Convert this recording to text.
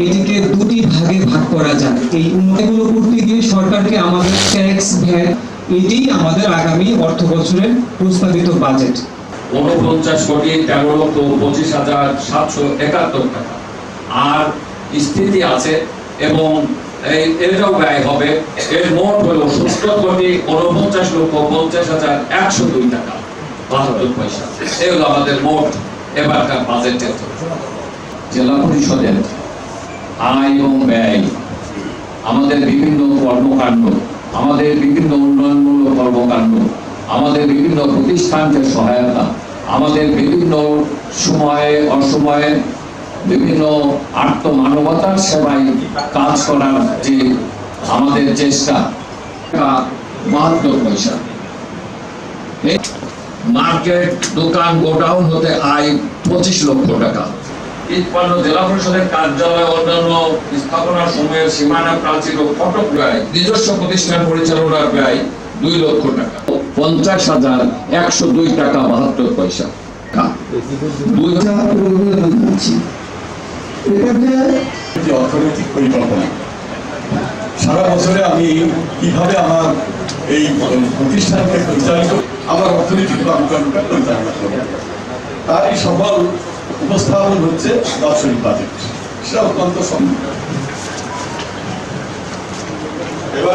এটিকে দুটি ভাগে ভাগ করা যায়। এই উন্নতিগুলো করতে গিয়ে সরকারকে আমাদের ট্যাক্স ভ্যাট, এটি আমাদের আগামী অর্থ বছরের প্রস্তাবিত বাজেট। 49,25,771 টাকা আর স্থিতি আছে এবং এটাও ব্যয় হবে। এর মোট হলো 70,49,50,102 টাকা 72 পয়সা। এই হলো আমাদের মোট এবারকার বাজেটের। জেলা পরিষদের আয় এবং ব্যয়, আমাদের বিভিন্ন কর্মকাণ্ড, আমাদের বিভিন্ন উন্নয়নমূলক কর্মকাণ্ড, আমাদের বিভিন্ন প্রতিষ্ঠানকে সহায়তা, আমাদের বিভিন্ন সময়ে অসময়ে বিভিন্ন আত্মমানবতার সেবায় কাজ করার যে আমাদের চেষ্টা, 72 পয়সা। মার্কেট, দোকান, গোডাউন হতে আয় 25 লক্ষ টাকা। ইটপান্ন জেলা পরিষদের কার্যালয়, অন্যান্য স্থাপনা সময়ের সীমানা প্রাচীর ও ফটক ব্যয়, নিজস্ব প্রতিষ্ঠান পরিচালনার ব্যয় 2 লক্ষ টাকা। 50,102 টাকা 72 পয়সা। অর্থনৈতিক পরিকল্পনা সারা বছরে আমি কিভাবে আমার এই প্রতিষ্ঠানকে পরিচালিত, আমার অর্থনৈতিক কর্মকাণ্ডটা পরিচালনা করব, তার এই সফল উপস্থাপন হচ্ছে বাৎসরিক বাজেট। সেটা অত্যন্ত